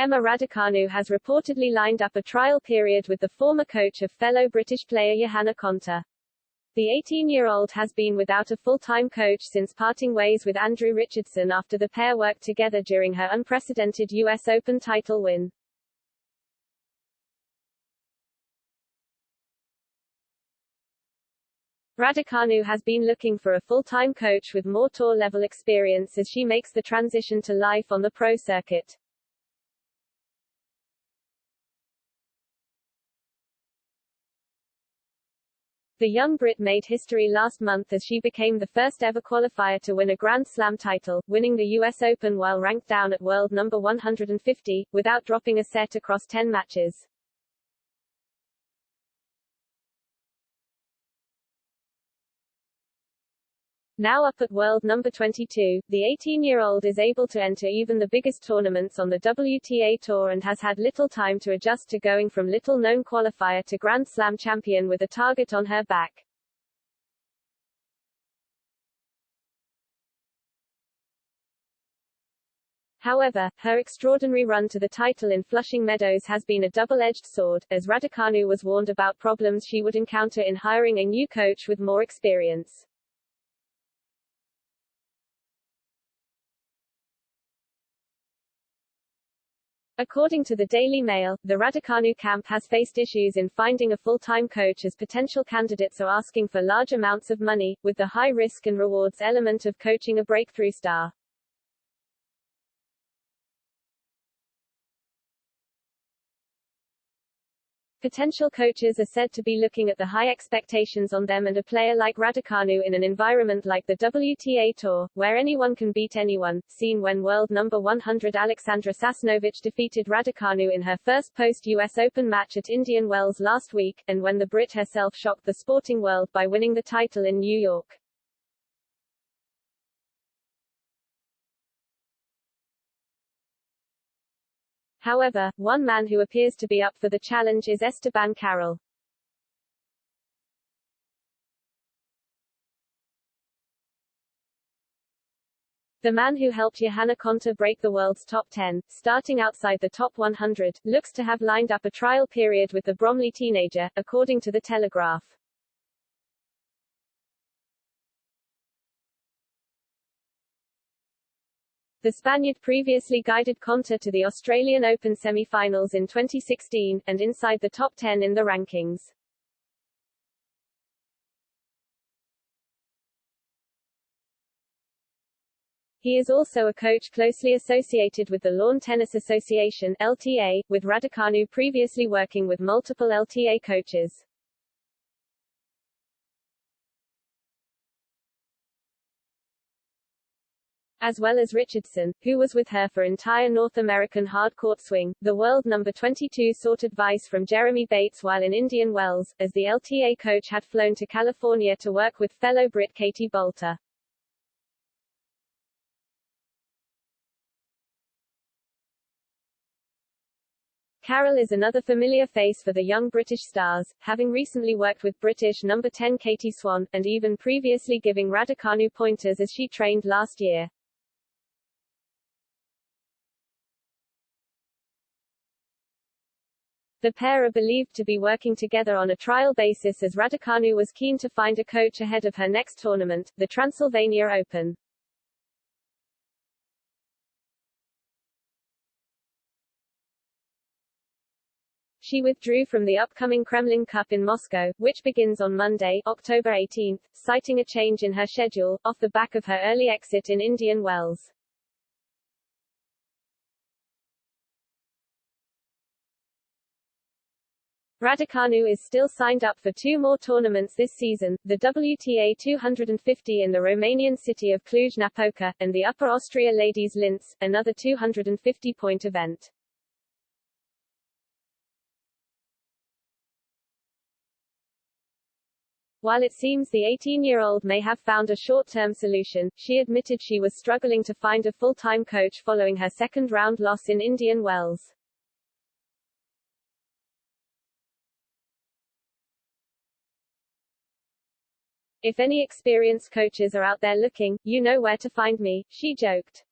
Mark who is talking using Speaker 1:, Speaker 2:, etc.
Speaker 1: Emma Raducanu has reportedly lined up a trial period with the former coach of fellow British player Johanna Konta. The 18-year-old has been without a full-time coach since parting ways with Andrew Richardson after the pair worked together during her unprecedented US Open title win. Raducanu has been looking for a full-time coach with more tour-level experience as she makes the transition to life on the pro circuit. The young Brit made history last month as she became the first ever qualifier to win a Grand Slam title, winning the US Open while ranked down at world number 150, without dropping a set across 10 matches. Now up at world number 22, the 18-year-old is able to enter even the biggest tournaments on the WTA Tour and has had little time to adjust to going from little-known qualifier to Grand Slam champion with a target on her back. However, her extraordinary run to the title in Flushing Meadows has been a double-edged sword, as Raducanu was warned about problems she would encounter in hiring a new coach with more experience. According to the Daily Mail, the Raducanu camp has faced issues in finding a full-time coach as potential candidates are asking for large amounts of money, with the high risk and rewards element of coaching a breakthrough star. Potential coaches are said to be looking at the high expectations on them and a player like Raducanu in an environment like the WTA Tour, where anyone can beat anyone, seen when world number 100 Alexandra Sasnovich defeated Raducanu in her first post-US Open match at Indian Wells last week, and when the Brit herself shocked the sporting world by winning the title in New York. However, one man who appears to be up for the challenge is Esteban Carroll. The man who helped Johanna Konta break the world's top 10, starting outside the top 100, looks to have lined up a trial period with the Bromley teenager, according to The Telegraph. The Spaniard previously guided Konta to the Australian Open semi-finals in 2016, and inside the top 10 in the rankings. He is also a coach closely associated with the Lawn Tennis Association (LTA), with Raducanu previously working with multiple LTA coaches. As well as Richardson, who was with her for entire North American hard-court swing, the world number 22 sought advice from Jeremy Bates while in Indian Wells, as the LTA coach had flown to California to work with fellow Brit Katie Boulter. Carroll is another familiar face for the young British stars, having recently worked with British number 10 Katie Swan, and even previously giving Raducanu pointers as she trained last year. The pair are believed to be working together on a trial basis as Raducanu was keen to find a coach ahead of her next tournament, the Transylvania Open. She withdrew from the upcoming Kremlin Cup in Moscow, which begins on Monday, October 18, citing a change in her schedule, off the back of her early exit in Indian Wells. Raducanu is still signed up for 2 more tournaments this season, the WTA 250 in the Romanian city of Cluj-Napoca, and the Upper Austria Ladies Linz, another 250-point event. While it seems the 18-year-old may have found a short-term solution, she admitted she was struggling to find a full-time coach following her second-round loss in Indian Wells. If any experienced coaches are out there looking, you know where to find me, she joked.